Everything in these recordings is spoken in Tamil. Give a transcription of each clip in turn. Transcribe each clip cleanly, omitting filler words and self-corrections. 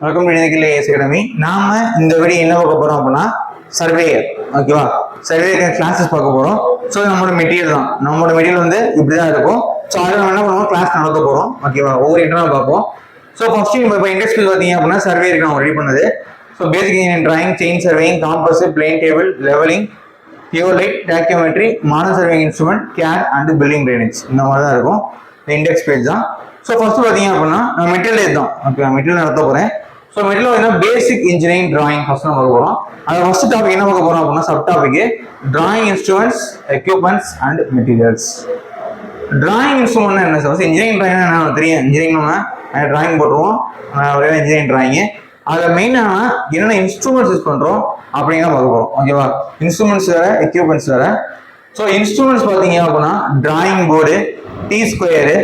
Welcome to as academy. நாம இந்த வீடியோ என்ன பார்க்க போறோம் அப்படின்னா சர்வேயர். ஓகேவா, சர்வேயர் கிளாஸஸ் பார்க்க போறோம். ஸோ நம்மளோட மெட்டீரியல் தான், நம்மளோட மெட்டீரியல் வந்து இப்படிதான் இருக்கும். ஸோ அதில் நம்ம என்ன பண்ணுவோம், கிளாஸ் நடத்த போறோம். ஓகேவா, ஒவ்வொரு இன்டர்னல் பார்ப்போம். ஸோ ஃபர்ஸ்ட் இப்போ இண்டெக்ஸ் பார்த்தீங்க அப்படின்னா சர்வேயருக்கு நம்ம ரெடி பண்ணது. So basic engineering drawing, chain surveying, compass, plane table, levelling, theodolite, tacheometry, modern surveying instrument, CAD and building drainage, இந்த மாதிரி தான் இருக்கும். இந்த இண்டெக்ஸ் பேஜ் தான். ஸோ ஃபர்ஸ்ட் பார்த்தீங்க அப்படின்னா நான் மெட்டீரியல் தான். ஓகே, மெட்டீரியல் நடத்த போறேன். ஸோ மெட்டீரியல் என்ன, பேசிக் இன்ஜினியரிங் டிராயிங் ஃபர்ஸ்ட் நம்ம பார்க்க போறோம். அது ஃபர்ஸ்ட் டாபிக் என்ன பார்க்க போறோம் அப்படின்னா sub topic drawing instruments, equipments and materials. Drawing instrument என்ன சார், இன்ஜினியரிங் டிராயிங் என்ன தெரியும், இன்ஜினியரிங் நம்ம டிராயிங் போட்டுருவோம், ஒரே இன்ஜினியரிங் டிராயிங். அதில் மெயினான என்னென்ன இன்ஸ்ட்ருமெண்ட்ஸ் யூஸ் பண்ணுறோம் அப்படிங்கிற பார்க்க போகிறோம். ஓகேவா, இன்ஸ்ட்ருமெண்ட்ஸ் வேற, எக்யூப்மெண்ட்ஸ் வேற. ஸோ இன்ஸ்ட்ருமெண்ட்ஸ் பார்த்தீங்க அப்படின்னா drawing board, T square,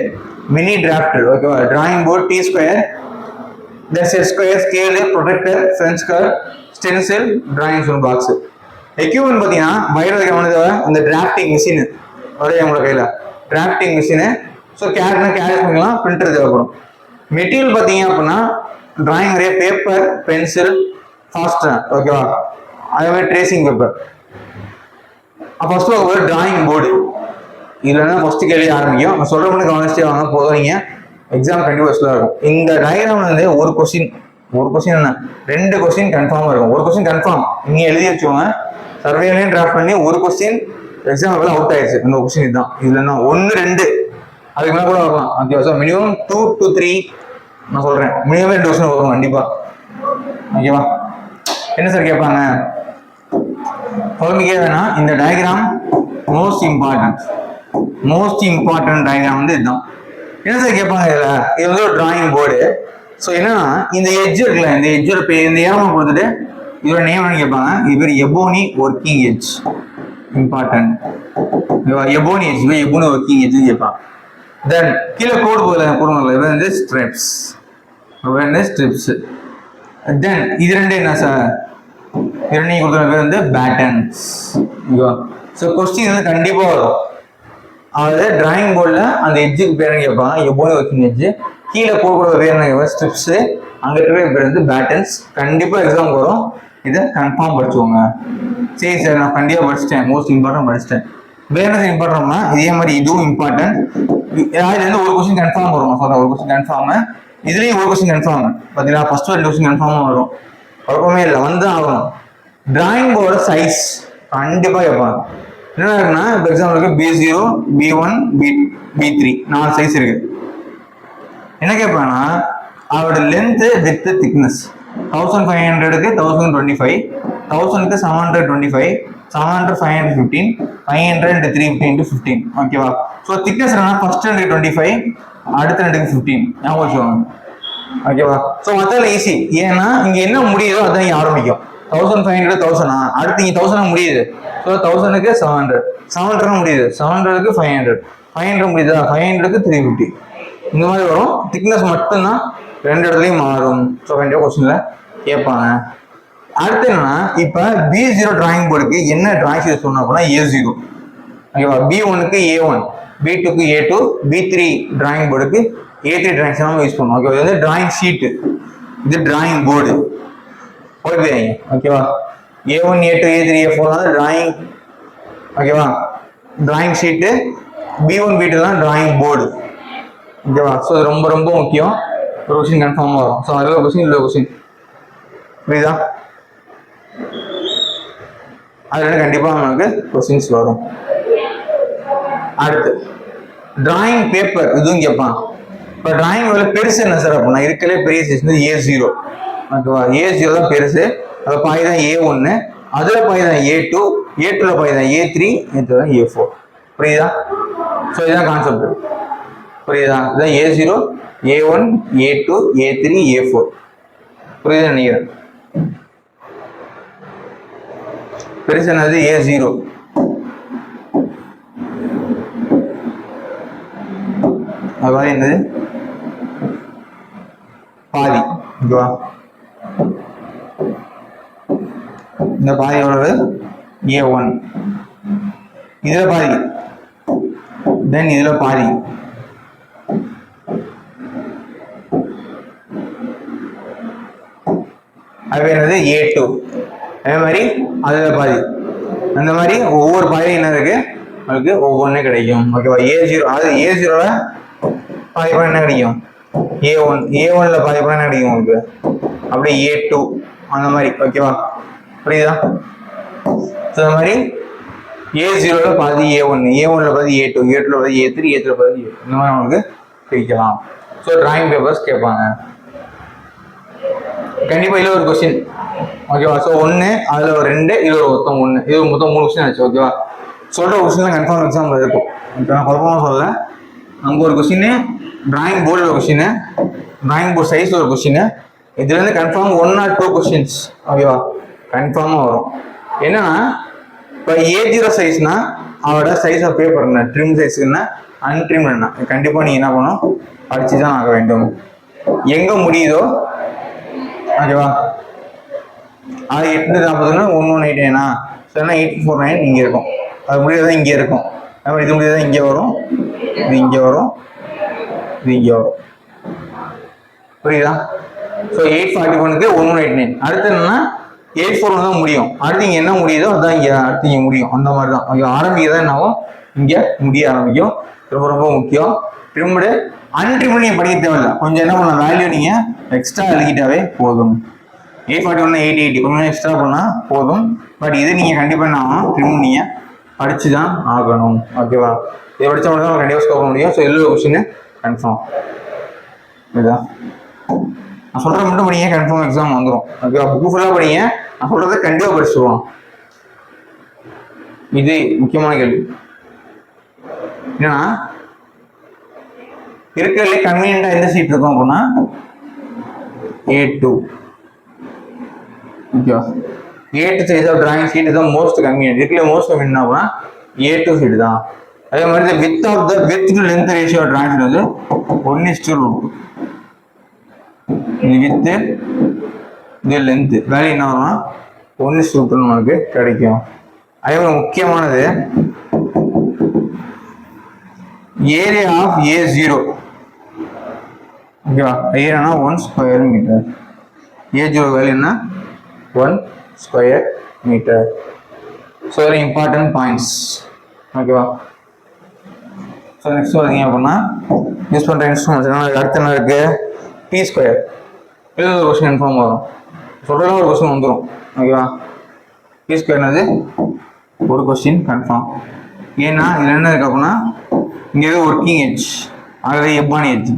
mini drafter. ஓகேவா, drawing board, T square, set square, scale, protractor, French curve, stencil, drawing stone box. Equipment பார்த்தீங்கன்னா பயோடெக்னாலஜி அந்த டிராஃப்டிங் மிஷின் வரைய உங்களோட கையில் டிராஃப்டிங் மிஷினு. ஸோ கேட்னா கேட் பண்ணிக்கலாம், பிரிண்டர் தேவைப்படும். மெட்டீரியல் பார்த்தீங்க அப்படின்னா டிராயிங் நிறைய பேப்பர், பென்சில், ஃபாஸ்டர். ஓகேவா, அதே மாதிரி ட்ரேசிங் பேப்பர். ஃபர்ஸ்ட் ஒரு டிராயிங் போர்டு. இதுல தான் ஃபர்ஸ்ட் கேள்வி ஆரம்பிக்கும். நான் சொல்ற மாதிரி கவனிச்சுட்டே வாங்க, போதும். நீங்க எக்ஸாம் கண்டிப்பாக இருக்கும். இந்த டயக்ராம் வந்து ஒரு கொஸ்டின் என்ன, 2 கொஸ்டின் கன்ஃபார்மா இருக்கும். ஒரு கொஸ்டின் கன்ஃபார்ம் நீங்க எழுதி வச்சுக்கோங்க. சர்வேலையும் டிராஃப்ட் பண்ணி ஒரு கொஸ்டின் எக்ஸாம் அவுட் ஆயிடுச்சு. இந்த கொஸ்டின் இதுதான். இதுல என்ன 1, 2 அதுக்கு மேலே கூட வரலாம். ஓகேவா, ஸோ மினிமம் 2 to 3 நான் சொல்றேன். மினிமம் 2 கொஸ்டின் வரும் கண்டிப்பா. ஓகேவா, என்ன சார் கேட்பாங்க, குழந்தைக்கே வேணா இந்த டயக்ராம் மோஸ்ட் இம்பார்ட்டன்ட் டயக்ராம் வந்து இதுதான். என்ன சார் கேட்பாங்க, இது வந்து ஒரு டிராயிங் போர்டு. ஸோ என்னன்னா இந்த எட்ஜ் இருக்குல்ல, இந்த எட்ஜோட இந்த ஏரமா கொடுத்துட்டு இதோட நேம் என்ன கேட்பாங்க, இது பேர் Ebony working edge. Important Ebony edge, Ebony working edge கேட்பாங்க. தென் கீழே கோடு போடணும், இது வந்து ஸ்ட்ரிப்ஸ். தென் இது ரெண்டு என்ன சார், இரண்டையும் கொடுக்குற பேர் வந்து பேட்டர்ன்ஸ். ஓகேவா, ஸோ கொஸ்டின் வந்து கண்டிப்பாக வரும். அதாவது டிராயிங் போர்டில் அந்த எட்ஜுக்கு பேர் என்ன கேட்பாங்க, எபோனி ஒர்க்கிங் எட்ஜ். கீழே போகக்கூட பேர் என்ன கேட்பாங்க, ஸ்ட்ரிப்ஸு. அங்கே இருக்கிற பேர் வந்து பேட்டர்ன்ஸ். கண்டிப்பாக எக்ஸாம் வரும், இதை கன்ஃபார்ம் படிச்சுக்கோங்க. சரி சார், நான் கண்டிப்பாக படிச்சிட்டேன், மோஸ்ட் இம்பார்ட்டன்ட் படிச்சிட்டேன். வேற என்ன இம்பார்ட்டன்ட்னா இதே மாதிரி இதுவும் இம்பார்ட்டன்ட். இதுலேருந்து ஒரு கொஸ்டின் கன்ஃபார்ம் வரும். சொல்கிறேன், ஒரு கொஸ்டின் கன்ஃபார்ம். இதுலேயும் ஒரு கொஸ்டின் கன்ஃபார்ம். பார்த்தீங்களா, ஃபர்ஸ்ட் 2 கொஸ்டின் கன்ஃபார்மாக வரும், குழப்பமே இல்லை, வந்து ஆகணும். டிராயிங் போர்டோட சைஸ் கண்டிப்பாக கேட்பாங்க. என்ன இருக்குன்னா இப்போ எக்ஸாம்பிளுக்கு B0, B1, B3 4 சைஸ் இருக்கு. என்ன கேட்பாங்கன்னா அவரோட லென்த்து, வித்து, திக்னஸ். 1500க்கு 1025, 1000க்கு 725, 700 515, 500 315 15. ஓகேவா, ஸோ திக்னஸ் என்னன்னா ஃபர்ஸ்ட் 25, அடுத்த 15 ஞாபகம் வச்சுக்கோங்க. ஓகேவா, ஸோ மற்ற ஈஸி. ஏன்னா இங்க என்ன முடியுதோ அதான் இங்கே ஆரம்பிக்கும். 1500 1000 அடுத்து இங்கே 1000 முடியுது. ஸோ 1000க்கு 700 முடியுது, 700க்கு 500 முடியுதா, 500க்கு 350. இந்த மாதிரி வரும். திக்னஸ் மட்டும்தான் 2 இடத்துலையும் மாறும். ஸோ கண்டிப்பாக கொஸ்டின்ல கேட்பாங்க. அடுத்து என்னன்னா இப்போ B0 டிராயிங் போர்டுக்கு என்ன டிராயிங் யூஸ் பண்ணணும் அப்படின்னா A0. ஓகேவா, B1க்கு A1, B2க்கு A2, B3 டிராயிங் போர்டுக்கு A3 டிராயிங்ஸ் நம்ம யூஸ் பண்ணுவோம். ஓகே, இது வந்து டிராயிங் ஷீட்டு, இது டிராயிங் போர்டு. ஓகேவா, A1, A2, A3, A4 தான் டிராயிங். ஓகேவா, டிராயிங் ஷீட்டு. B1, B2 தான் டிராயிங் போர்டு. ஓகேவா, ஸோ இது ரொம்ப ரொம்ப முக்கியம். ஒரு கொஸ்டின் கன்ஃபார்மாக வரும். ஸோ அதில் கொஸ்டின் இல்லை கொஸ்டின் புரியுதா, அதில் கண்டிப்பாக நமக்கு கொஸ்டின்ஸ் வரும். அடுத்து டிராயிங் பேப்பர், இதுவும் கேட்பான். இப்போ டிராயிங் பெருசு என்ன சார் அப்படின்னா இருக்கலே பெரிய சைஸ் வந்து A0. ஓகேவா, A0 தான் பெருசு. அது பாய் தான் A1, அதில் பாய் தான் A2, A2ல பாய் தான் A3, A3 தான் A4. புரியுதா, ஸோ இதுதான் கான்செப்ட். புரியுதா, இதுதான் A0, A1, A2, A3, A4. புரியுதா நினைக்கிறேன். பெருசு என்னது A0. அது மாதிரி என்னது பாதி. ஓகேவா, இந்த பாதி எவ்வளவு, A1. இதுல பாதி, தென் இதுல பாதி. அது என்னது A2. அதே மாதிரி அதில் பாதி அந்த மாதிரி ஒவ்வொரு பாதியும் என்ன இருக்கு உங்களுக்கு ஒவ்வொன்றே கிடைக்கும். ஓகேவா? A0 அது A0ல பாதி படம் என்ன கிடைக்கும் A1, A1ல பாதி படம் என்ன கிடைக்கும் உங்களுக்கு அப்படியே A2 அந்த மாதிரி. ஓகேவா? புரியுதா? அந்த மாதிரி A0ல பாதி A1, A1ல பாதி A2, A2ல பாதி A3, A3ல பாதி A2 இந்த மாதிரி உங்களுக்கு பிரிக்கலாம். ஸோ டிராயிங் பேப்பர்ஸ் கேட்பாங்க கண்டிப்பா. இதுல ஒரு கொஸ்டின். ஓகேவா? ஸோ 1 அதுல ஒரு 2 இது ஒரு மொத்தம் 1 இது மொத்தம் 3 கொஸ்டின் ஆச்சு. ஓகேவா? சொல்ற கொஸ்டின் கன்ஃபார்ம் எக்ஸாம்ல இருக்கும். நான் குழப்பமா சொல்லல. அங்கே ஒரு கொஸ்டின், டிராயிங் போர்டில் ஒரு கொஸ்டின், டிராயிங் போர்ட் சைஸ்ல ஒரு கொஸ்டின். இதுல இருந்து கன்ஃபார்ம் 1 or 2 கொஸ்டின்ஸ். ஓகேவா? கன்ஃபார்மா வரும். என்னன்னா இப்போ A0 சைஸ்னா அவரோட சைஸ் ஆஃப் பேப்பர் என்ன, ட்ரிம் சைஸ் என்ன, அன்ட்ரிம் என்ன, கண்டிப்பா நீங்க என்ன பண்ணணும் படிச்சுதான் ஆக வேண்டும். எங்க முடியுதோ ஓகேவா, அது 841 1189 சரினா 849 இங்க இருக்கும். அது முடியாதான் இங்க இருக்கும். இது முடியாதான் இங்க வரும், இது இங்க வரும், இது இங்க வரும். புரியுதா? ஸோ 841க்கு 1189. அடுத்து என்னன்னா 841 தான் முடியும். அடுத்து இங்க என்ன முடியுதோ அதான் இங்க அடுத்து இங்க முடியும். அந்த மாதிரி தான் இங்க ஆரம்பிக்கதான் என்னாகும், இங்க முடிய ஆரம்பிக்கும். ரொம்ப ரொம்ப முக்கியம். ட்ரிம்டு அன்ட்ரிம்டு நீங்க படிக்க தேவையில்லை. கொஞ்சம் என்ன பண்ண வேல்யூ நீங்க எக்ஸ்ட்ரா எழுதிக்கிட்டாவே போதும். 841 880 கொஞ்சம் எக்ஸ்ட்ரா பண்ணா போதும். பட் இது நீங்க கண்டிப்பா என்ன ஆகணும், ட்ரிம் நீங்க படிச்சுதான் ஆகணும். ஓகேவா? இதை படிச்சா மட்டும் தான் கண்டிப்பா ஸ்கோர் பண்ண முடியும். So yellow question confirm. இதுதான் நான் சொல்ற மட்டும் படிங்க, கன்ஃபார்ம் எக்ஸாம் வந்துடும். ஓகேவா? புக்கு ஃபுல்லா படிங்க, நான் சொல்றதை கண்டிப்பா படிச்சுடுவோம். இது முக்கியமான கேள்வி. என்னன்னா இருக்கிறதுல கன்வீனியன்டா எந்த சீட் இருக்கும் அப்படின்னா A2. ஓகேவா? A2 size of drawing sheet தான் மோஸ்ட் கன்வீனியன்ட். இருக்கிற மோஸ்ட் கன்வீனியன்ட் அப்படின்னா A2 சீட் தான். அதே மாதிரி width of the width to length ratio drawing sheet வந்து 1:2. இது வித்து இது லென்த் வேல்யூ என்ன வரும்னா 1:2 நமக்கு கிடைக்கும். அதே மாதிரி முக்கியமானது ஏரியா ஆஃப் A0. ஓகேவா? ஏரியானா 1 ஸ்கொயர் மீட்டர். A0 வேல்யூ என்ன 1 square metre. So very important points. ஓகேவா? ஸோ நெக்ஸ்ட் பார்த்தீங்க அப்படின்னா யூஸ் பண்ணுற இன்ஸ்ட்ருமெண்ட்ஸ் அடுத்து என்ன இருக்கு, P ஸ்கொயர். இது ஒரு கொஸ்டின் கன்ஃபார்ம் வரும். சொல்றதுல ஒரு கொஸ்டின் வந்துடும். ஓகேவா? P ஸ்கொயர் என்னது ஒரு கொஸ்டின் கன்ஃபார்ம். ஏன்னா இதுல என்ன இருக்கு அப்படின்னா இங்க இருக்கிறது ஒர்க்கிங் எட்ஜ், அதாவது எப்பானி எட்ஜ்.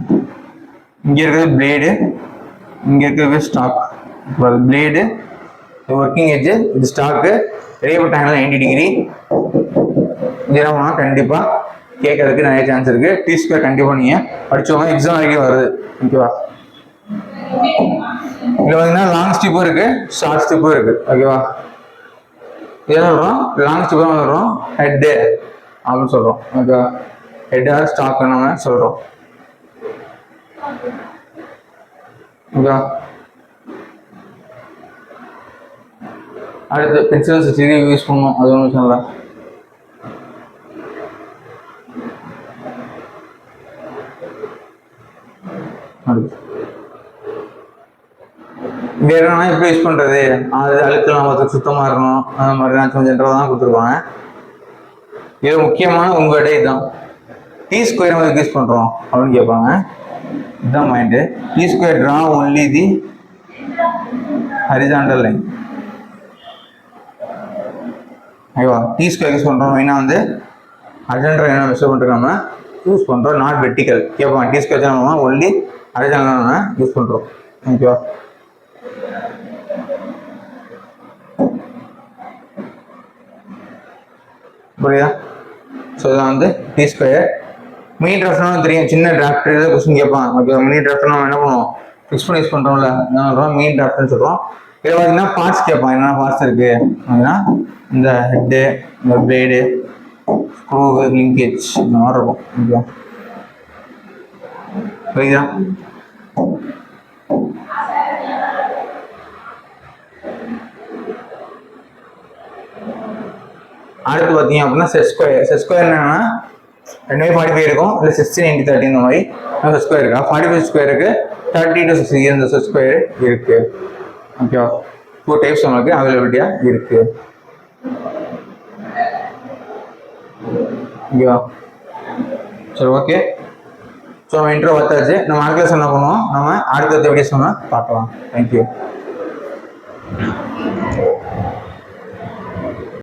இங்க இருக்கிறது பிளேடு, இங்க இருக்கிறது ஸ்டாக். பிளேடு ஒர்க்கிங் எட்ஜ், இது ஸ்டாக்கு. Rapid angle 90 degree. இது என்ன பண்ணா கண்டிப்பா கேட்கறதுக்கு நிறைய சான்ஸ் இருக்கு. T ஸ்கொயர் கண்டிப்பா நீங்க படிச்சவங்க எக்ஸாம் வரைக்கும் வருது. ஓகேவா? இதுல பாத்தீங்கன்னா லாங் ஸ்டிப்பும் இருக்கு, ஷார்ட் ஸ்டிப்பும் இருக்கு. ஓகேவா? என்ன சொல்றோம், லாங் ஸ்டிப் தான் சொல்றோம், ஹெட் அப்படின்னு சொல்றோம். ஓகேவா? ஹெட் ஆர் ஸ்டாக் நம்ம சொல்றோம். ஓகேவா? அடுத்து பென்சில்ஸ் சரி யூஸ் பண்ணணும், அது ஒன்றும் சொல்லல. அடுத்து வேற என்ன எப்படி யூஸ் பண்றது, அது அழுத்தலாம் பார்த்து சுத்தமா இருக்கணும், அந்த மாதிரி நான் கொஞ்சம் ஜென்ரலாக தான் கொடுத்துருப்பாங்க. இது முக்கியமான உங்கள்கிட்ட இதுதான். T ஸ்கொயர் நம்ம யூஸ் பண்றோம் அப்படின்னு கேட்பாங்க. இதுதான் mind. T square draw only the horizontal line. ஐயோ T ஸ்கொயர் யூஸ் பண்றோம் மெயினா வந்து ஹரிசாண்டல் லைன் மெஷர் பண்ணிட்டு நம்ம யூஸ் பண்றோம், நாட் வெர்டிகல். கேட்பாங்க T ஸ்கொயர் நம்ம ஒன்லி ஹரிசாண்டல் லைன் யூஸ் பண்றோம். ஓகேவா? புரியுதா? ஸோ இதான் வந்து T ஸ்கொயர். மினி டிராஃப்ட்னா தெரியும், சின்ன டிராஃப்ட் கொஸ்டின் கேட்பான். ஓகே, மினி டிராஃப்ட் நம்ம என்ன பண்ணுவோம், ஃபிக்ஸ் பண்ணி யூஸ் பண்ணுறோம்ல, என்ன சொல்கிறோம் மினி டிராஃப்ட்னு சொல்கிறோம். இதில் பார்த்தீங்கன்னா பார்ட்ஸ் கேட்பான். என்னென்ன பார்ட்ஸ் இருக்குது அப்படின்னா இந்த ஹெட்டு, இந்த பிளேடு, ஸ்க்ரூவு, லிங்கேஜ் இந்த மாதிரி இருக்கும். ஓகே, புரியுதா? அடுத்து பார்த்தீங்க அப்படின்னா செட் ஸ்கொயர். செட் ஸ்கொயர் என்னன்னா 245 இருக்கும், இல்லை 60/90/30 இந்த மாதிரி செட் ஸ்கொயர் இருக்கா. 45 ஸ்கொயருக்கு 30 to 60 இந்த செட் ஸ்கொயர் இருக்கு. ஓகேவா? 4 டைப்ஸ் நமக்கு அவைலபிலிட்டியா இருக்கு. ஓகேவா? சரி, ஓகே. ஸோ நம்ம இன்ட்ரோ பார்த்தாச்சு. நம்ம அடுத்த என்ன பண்ணுவோம், நம்ம அடுத்த வீடியோஸ் நம்ம பார்க்கலாம். தேங்க்யூ.